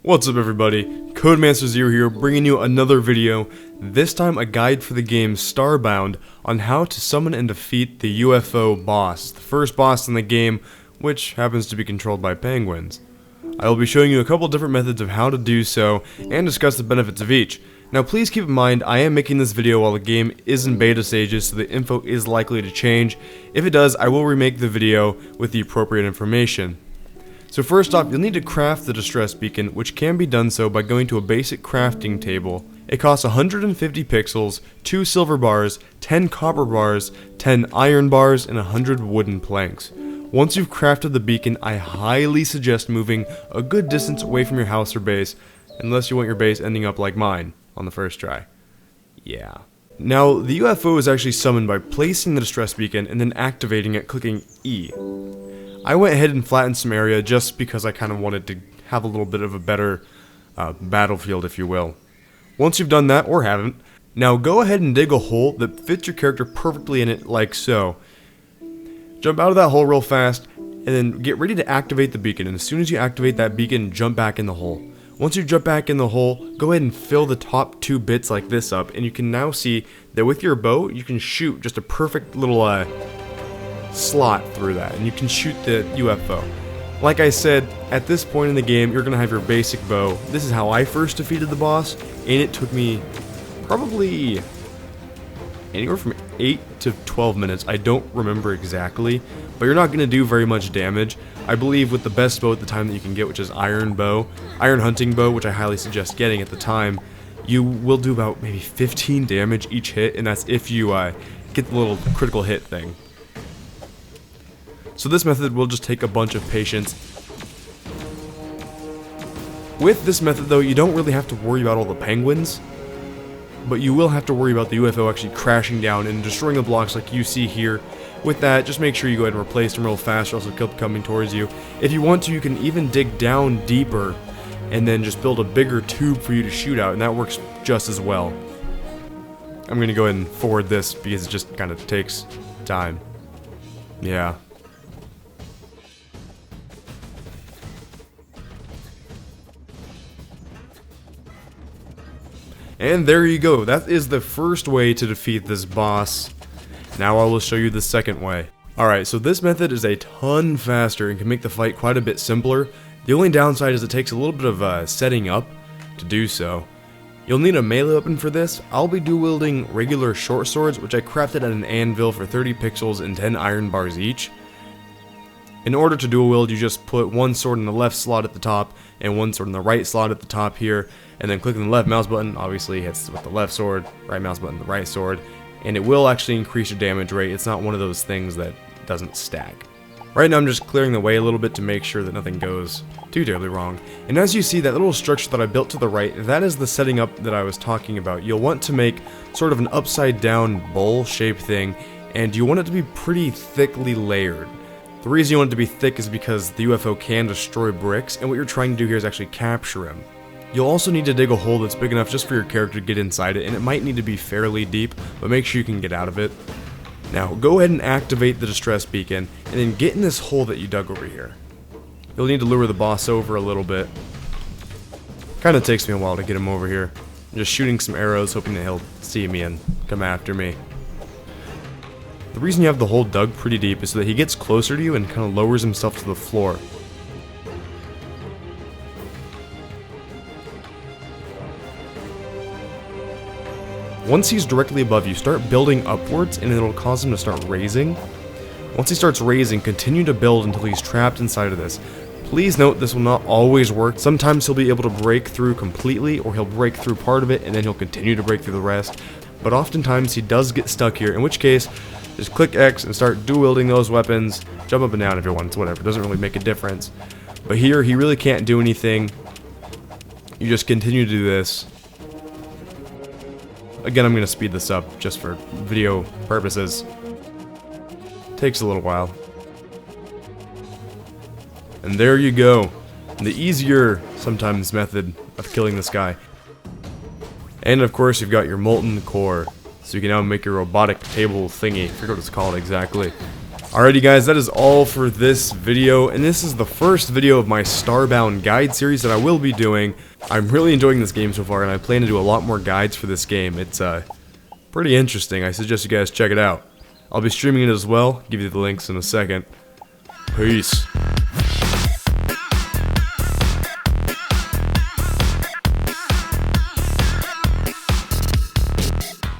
What's up everybody, Codemaster0 here, bringing you another video, this time a guide for the game Starbound on how to summon and defeat the UFO boss, the first boss in the game, which happens to be controlled by penguins. I will be showing you a couple different methods of how to do so, and discuss the benefits of each. Now please keep in mind, I am making this video while the game is in beta stages, so the info is likely to change. If it does, I will remake the video with the appropriate information. So first off, you'll need to craft the distress beacon, which can be done so by going to a basic crafting table. It costs 150 pixels, 2 silver bars, 10 copper bars, 10 iron bars, and 100 wooden planks. Once you've crafted the beacon, I highly suggest moving a good distance away from your house or base, unless you want your base ending up like mine on the first try. Yeah. Now, the UFO is actually summoned by placing the distress beacon and then activating it clicking E. I went ahead and flattened some area just because I kind of wanted to have a little bit of a better battlefield, if you will. Once you've done that, or haven't, now go ahead and dig a hole that fits your character perfectly in it, like so. Jump out of that hole real fast, and then get ready to activate the beacon, and as soon as you activate that beacon, jump back in the hole. Once you jump back in the hole, go ahead and fill the top 2 bits like this up, and you can now see that with your bow, you can shoot just a perfect little slot through that, and you can shoot the UFO. Like I said, at this point in the game, you're going to have your basic bow. This is how I first defeated the boss, and it took me probably anywhere from 8 to 12 minutes. I don't remember exactly, but you're not going to do very much damage. I believe with the best bow at the time that you can get, which is iron hunting bow, which I highly suggest getting at the time, you will do about maybe 15 damage each hit, and that's if you get the little critical hit thing. So this method will just take a bunch of patience. With this method though, you don't really have to worry about all the penguins, but you will have to worry about the UFO actually crashing down and destroying the blocks like you see here. With that, just make sure you go ahead and replace them real fast, or else they'll keep coming towards you. If you want to, you can even dig down deeper and then just build a bigger tube for you to shoot out, and that works just as well. I'm going to go ahead and forward this because it just kind of takes time. Yeah. And there you go, that is the first way to defeat this boss. Now I will show you the second way. Alright, so this method is a ton faster and can make the fight quite a bit simpler. The only downside is it takes a little bit of setting up to do so. You'll need a melee weapon for this. I'll be dual wielding regular short swords, which I crafted at an anvil for 30 pixels and 10 iron bars each. In order to dual wield, you just put one sword in the left slot at the top and one sword in the right slot at the top here, and then clicking the left mouse button obviously hits with the left sword, right mouse button the right sword, and it will actually increase your damage rate. It's not one of those things that doesn't stack. Right now I'm just clearing the way a little bit to make sure that nothing goes too terribly wrong. And as you see, that little structure that I built to the right, that is the setting up that I was talking about. You'll want to make sort of an upside down bowl shaped thing, and you want it to be pretty thickly layered. The reason you want it to be thick is because the UFO can destroy bricks, and what you're trying to do here is actually capture him. You'll also need to dig a hole that's big enough just for your character to get inside it, and it might need to be fairly deep, but make sure you can get out of it. Now, go ahead and activate the distress beacon, and then get in this hole that you dug over here. You'll need to lure the boss over a little bit. Kinda takes me a while to get him over here. I'm just shooting some arrows, hoping that he'll see me and come after me. The reason you have the hole dug pretty deep is so that he gets closer to you and kind of lowers himself to the floor. Once he's directly above you, start building upwards and it'll cause him to start raising. Once he starts raising, continue to build until he's trapped inside of this. Please note this will not always work. Sometimes he'll be able to break through completely, or he'll break through part of it and then he'll continue to break through the rest. But oftentimes he does get stuck here, in which case, just click X and start dual wielding those weapons. Jump up and down if you want, it's whatever, it doesn't really make a difference. But here, he really can't do anything. You just continue to do this. Again, I'm going to speed this up just for video purposes. Takes a little while. And there you go. The easier, sometimes, method of killing this guy. And of course, you've got your molten core. So you can now make your robotic table thingy. I forget what it's called exactly. Alrighty guys, that is all for this video, and this is the first video of my Starbound guide series that I will be doing. I'm really enjoying this game so far, and I plan to do a lot more guides for this game. It's pretty interesting. I suggest you guys check it out. I'll be streaming it as well. Give you the links in a second. Peace.